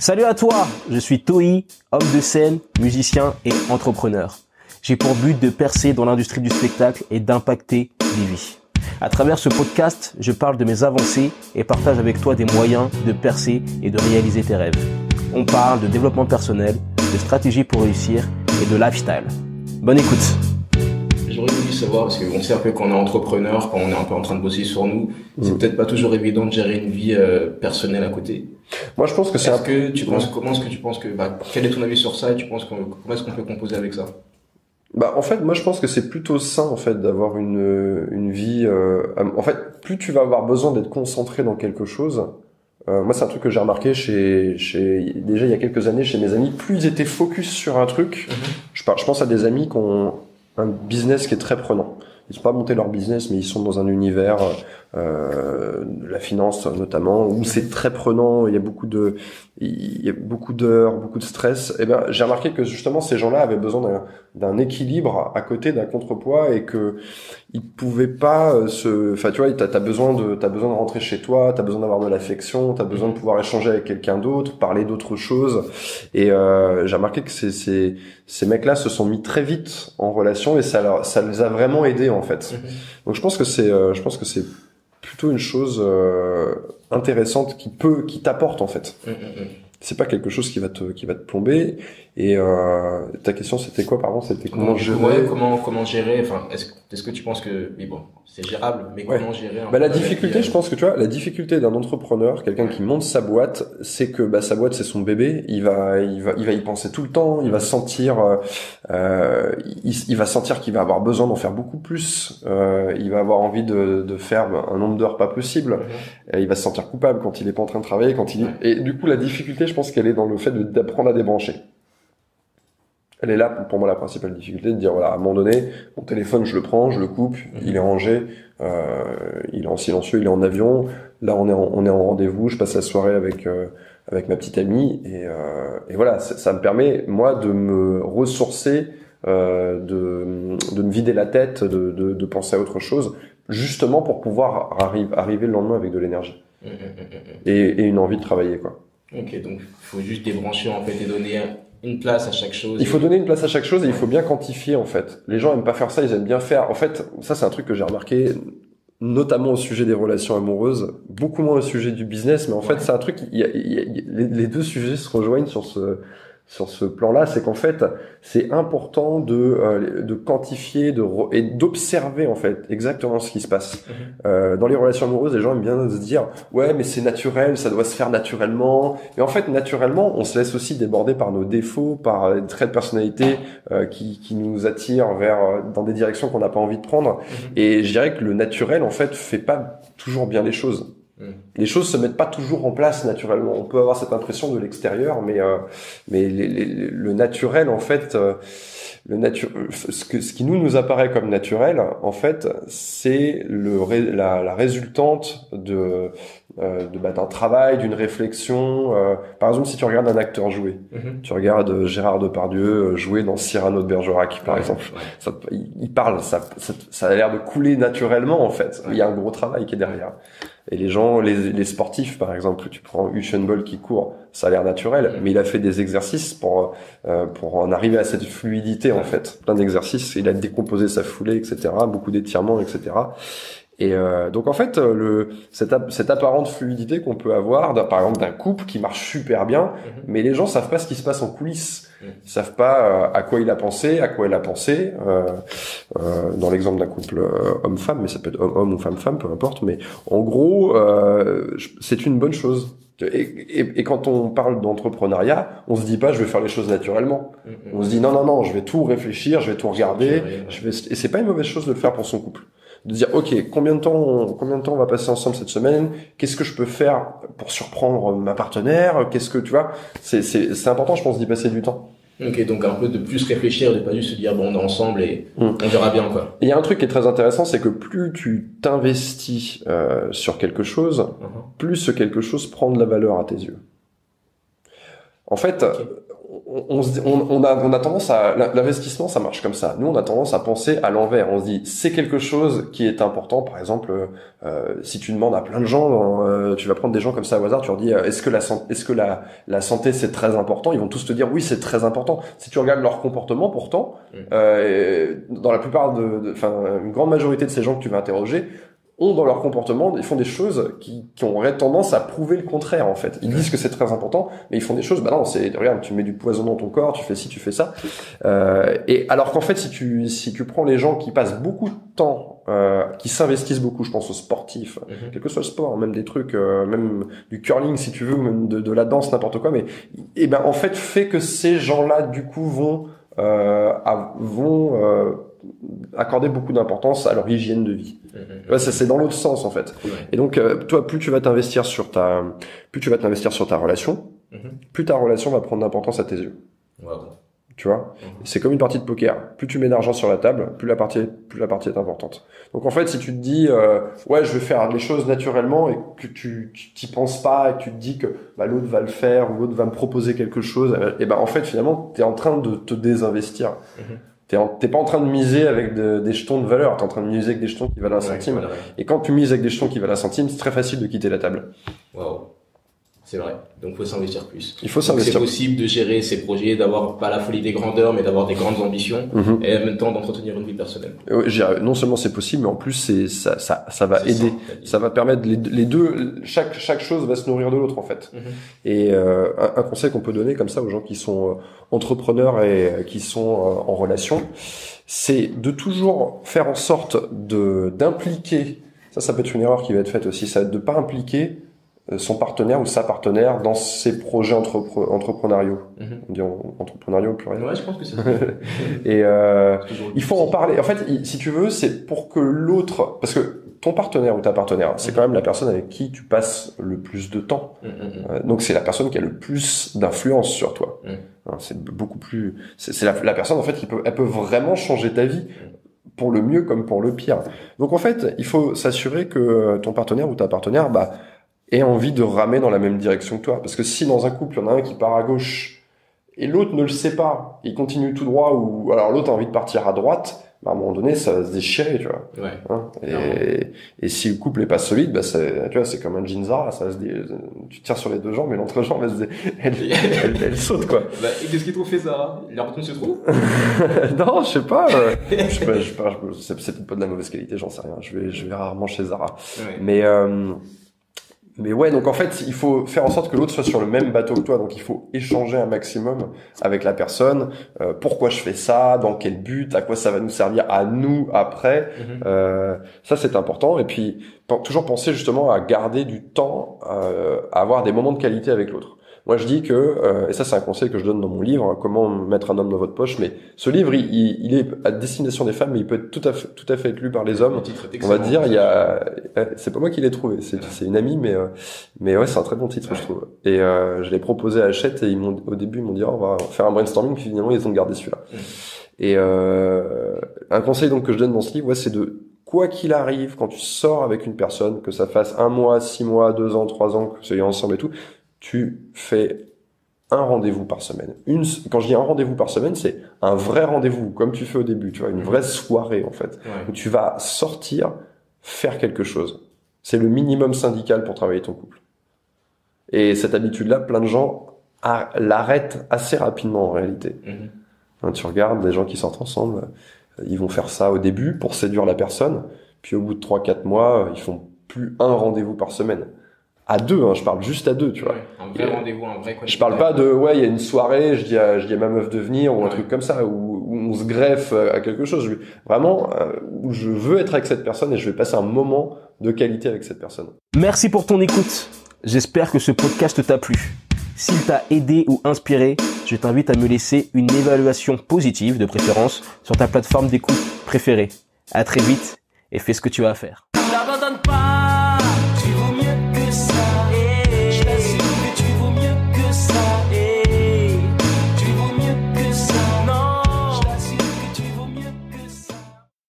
Salut à toi, je suis Toi, homme de scène, musicien et entrepreneur. J'ai pour but de percer dans l'industrie du spectacle et d'impacter des vies. À travers ce podcast, je parle de mes avancées et partage avec toi des moyens de percer et de réaliser tes rêves. On parle de développement personnel, de stratégie pour réussir et de lifestyle. Bonne écoute. J'aurais voulu savoir, parce qu'on sait un peu quand on est entrepreneur, quand on est un peu en train de bosser sur nous, c'est peut-être pas toujours évident de gérer une vie personnelle à côté. Moi, je pense que c'est comment est-ce que tu penses que, quel est ton avis sur ça et comment est-ce qu'on peut composer avec ça? En fait, moi, je pense que c'est plutôt sain, en fait, d'avoir une vie, en fait, plus tu vas avoir besoin d'être concentré dans quelque chose. Moi, c'est un truc que j'ai remarqué déjà il y a quelques années chez mes amis. Plus ils étaient focus sur un truc, je pense à des amis qui ont un business qui est très prenant. Ils n'ont pas monté leur business, mais ils sont dans un univers de la finance notamment, où c'est très prenant. Il y a beaucoup d'heures, beaucoup de stress. Et ben, j'ai remarqué que justement ces gens-là avaient besoin d'un équilibre à côté, d'un contrepoids, et que ils pouvaient pas enfin, tu vois, t'as besoin de rentrer chez toi, t'as besoin d'avoir de l'affection, t'as besoin de pouvoir échanger avec quelqu'un d'autre, parler d'autres choses. Et j'ai remarqué que ces mecs-là se sont mis très vite en relation, et ça les a vraiment aidés, en fait. Donc je pense que c'est plutôt une chose intéressante qui t'apporte, en fait. C'est pas quelque chose qui va te plomber. Et ta question, c'était quoi, pardon? C'était comment gérer? Comment gérer? Enfin, est-ce que tu penses que, mais bon, c'est gérable, mais comment gérer? La difficulté, je pense que tu vois, la difficulté d'un entrepreneur, quelqu'un qui monte sa boîte, c'est que sa boîte c'est son bébé. Il va y penser tout le temps. Il va sentir, il va sentir qu'il va avoir besoin d'en faire beaucoup plus. Il va avoir envie de faire un nombre d'heures pas possible. Il va se sentir coupable quand il est pas en train de travailler, et du coup la difficulté, je pense qu'elle est dans le fait d'apprendre à débrancher. Elle est là, pour moi, la principale difficulté, de dire, voilà, à un moment donné, mon téléphone, je le prends, je le coupe, il est rangé, il est en silencieux, il est en avion. Là, on est en rendez-vous, je passe la soirée avec ma petite amie, et voilà, ça me permet, moi, de me ressourcer, de me vider la tête, de penser à autre chose, justement pour pouvoir arriver le lendemain avec de l'énergie. Et une envie de travailler, quoi. Ok, donc, il faut juste débrancher, en fait, et donner une place à chaque chose. Il faut donner une place à chaque chose, et il faut bien quantifier, en fait. Les gens aiment pas faire ça, ils aiment bien faire. En fait, ça, c'est un truc que j'ai remarqué, notamment au sujet des relations amoureuses, beaucoup moins au sujet du business, mais en fait, c'est un truc, les deux sujets se rejoignent sur ce plan-là, c'est qu'en fait, c'est important de quantifier, et d'observer, en fait, exactement ce qui se passe. Dans les relations amoureuses, les gens aiment bien se dire, ouais, mais c'est naturel, ça doit se faire naturellement. Et en fait, naturellement, on se laisse aussi déborder par nos défauts, par des traits de personnalité, qui nous attirent dans des directions qu'on n'a pas envie de prendre. Et je dirais que le naturel, en fait, fait pas toujours bien les choses. Les choses se mettent pas toujours en place naturellement. On peut avoir cette impression de l'extérieur, mais le naturel, en fait, ce qui nous apparaît comme naturel, en fait, c'est la résultante d'un travail, d'une réflexion. Par exemple, si tu regardes un acteur jouer, tu regardes Gérard Depardieu jouer dans Cyrano de Bergerac, par exemple. Il parle, ça a l'air de couler naturellement, en fait. Il y a un gros travail qui est derrière. Et les gens, les sportifs, par exemple, tu prends Usain Bolt qui court, ça a l'air naturel, mais il a fait des exercices pour en arriver à cette fluidité, en fait. Plein d'exercices, il a décomposé sa foulée, etc., beaucoup d'étirements, etc. Et donc en fait, cette apparente fluidité qu'on peut avoir, par exemple d'un couple qui marche super bien, mais les gens savent pas ce qui se passe en coulisses. Ils savent pas à quoi il a pensé, à quoi elle a pensé. Dans l'exemple d'un couple homme-femme, mais ça peut être homme ou femme-femme, peu importe. Mais en gros, c'est une bonne chose. Et quand on parle d'entrepreneuriat, on se dit pas je vais faire les choses naturellement. On se dit non, je vais tout réfléchir, je vais tout regarder. Et c'est pas une mauvaise chose de le faire pour son couple. De dire ok, combien de temps on va passer ensemble cette semaine, qu'est-ce que je peux faire pour surprendre ma partenaire, qu'est-ce que tu vois, c'est important, je pense, d'y passer du temps. Ok, donc un peu de plus réfléchir, de pas juste se dire bon, on est ensemble et on verra bien, quoi. Il y a un truc qui est très intéressant, c'est que plus tu t'investis sur quelque chose, plus ce quelque chose prend de la valeur à tes yeux. En fait, on a tendance à l'investissement, ça marche comme ça. Nous, on a tendance à penser à l'envers. On se dit c'est quelque chose qui est important. Par exemple, si tu demandes à plein de gens, tu vas prendre des gens comme ça au hasard, tu leur dis est-ce que la santé c'est très important? Ils vont tous te dire oui, c'est très important. Si tu regardes leur comportement, pourtant, dans la plupart une grande majorité de ces gens que tu vas interroger ont dans leur comportement, ils font des choses qui auraient tendance à prouver le contraire, en fait. Ils disent que c'est très important, mais ils font des choses, non, regarde, tu mets du poison dans ton corps, tu fais ci, tu fais ça. Et alors qu'en fait, si tu prends les gens qui passent beaucoup de temps, qui s'investissent beaucoup, je pense aux sportifs, quel que soit le sport, même des trucs, même du curling, si tu veux, ou même de la danse, n'importe quoi, mais, en fait, fait que ces gens-là, du coup, vont accorder beaucoup d'importance à leur hygiène de vie. Ouais, c'est dans l'autre sens en fait. Ouais. Et donc toi, plus tu vas t'investir sur ta relation, plus ta relation va prendre d'importance à tes yeux. Wow. Tu vois, c'est comme une partie de poker. Plus tu mets d'argent sur la table, plus la partie est importante. Donc en fait, si tu te dis ouais, je vais faire les choses naturellement et que tu t'y penses pas et que tu te dis que l'autre va le faire ou l'autre va me proposer quelque chose, et en fait finalement, t'es en train de te désinvestir. T'es pas en train de miser avec des jetons de valeur, t'es en train de miser avec des jetons qui valent un centime. Voilà. Et quand tu mises avec des jetons qui valent un centime, c'est très facile de quitter la table. Waouh. C'est vrai. Donc, faut s'investir plus. Il faut s'investir. C'est possible de gérer ses projets, d'avoir pas la folie des grandeurs, mais d'avoir des grandes ambitions, et en même temps d'entretenir une vie personnelle. Non seulement c'est possible, mais en plus ça va aider. Ça va permettre les deux, chaque chose va se nourrir de l'autre, en fait. Et, un conseil qu'on peut donner comme ça aux gens qui sont entrepreneurs et qui sont en relation, c'est de toujours faire en sorte d'impliquer, ça peut être une erreur qui va être faite aussi, ça de pas impliquer son partenaire ou sa partenaire dans ses projets entrepreneuriaux. On dit entrepreneuriaux au pluriel. Ouais, je pense que c'est ça. Et il faut en parler. En fait, si tu veux, c'est pour que l'autre, parce que ton partenaire ou ta partenaire, c'est quand même la personne avec qui tu passes le plus de temps. Donc c'est la personne qui a le plus d'influence sur toi. C'est beaucoup plus. C'est la personne en fait elle peut vraiment changer ta vie. Pour le mieux comme pour le pire. Donc en fait, il faut s'assurer que ton partenaire ou ta partenaire ait envie de ramer dans la même direction que toi. Parce que si dans un couple, il y en a un qui part à gauche et l'autre ne le sait pas, il continue tout droit, ou alors l'autre a envie de partir à droite, à un moment donné, ça va se déchirer, tu vois. Ouais. Et si le couple est pas solide, tu vois, c'est comme un jean Zara, tu tires sur les deux jambes, mais l'entrejambe, elle saute, quoi. Et qu'est-ce qui te fait ça? Il a retenu se trouve? Non, je sais pas. C'est peut-être pas de la mauvaise qualité, j'en sais rien. Je vais rarement chez Zara. Ouais. Mais ouais, donc en fait, il faut faire en sorte que l'autre soit sur le même bateau que toi. Donc il faut échanger un maximum avec la personne. Pourquoi je fais ça? Dans quel but? À quoi ça va nous servir à nous après? Ça, c'est important. Et puis, toujours penser justement à garder du temps, à avoir des moments de qualité avec l'autre. Moi, je dis que, et ça, c'est un conseil que je donne dans mon livre, Comment mettre un homme dans votre poche. Mais ce livre, il est à destination des femmes, mais il peut être tout à fait être lu par les hommes. On va dire, c'est pas moi qui l'ai trouvé, c'est une amie, mais ouais, c'est un très bon titre, je trouve. Et je l'ai proposé à Hachette et au début, ils m'ont dit, on va faire un brainstorming, puis finalement, ils ont gardé celui-là. Et un conseil donc que je donne dans ce livre, c'est de, quoi qu'il arrive, quand tu sors avec une personne, que ça fasse 1 mois, 6 mois, 2 ans, 3 ans, que vous soyez ensemble et tout, tu fais un rendez-vous par semaine. Quand je dis un rendez-vous par semaine, c'est un vrai rendez-vous, comme tu fais au début, tu vois, une vraie soirée, en fait. Où tu vas sortir, faire quelque chose. C'est le minimum syndical pour travailler ton couple. Et cette habitude-là, plein de gens l'arrêtent assez rapidement, en réalité. Tu regardes des gens qui sortent ensemble, ils vont faire ça au début pour séduire la personne, puis au bout de 3-4 mois, ils font plus un rendez-vous par semaine. À 2, je parle juste à 2, tu vois. Un vrai rendez-vous, un vrai Je parle pas de, il y a une soirée, je dis à ma meuf de venir, ou un truc comme ça, où on se greffe à quelque chose. Vraiment, où je veux être avec cette personne et je vais passer un moment de qualité avec cette personne. Merci pour ton écoute. J'espère que ce podcast t'a plu. S'il t'a aidé ou inspiré, je t'invite à me laisser une évaluation positive, de préférence, sur ta plateforme d'écoute préférée. À très vite et fais ce que tu as à faire.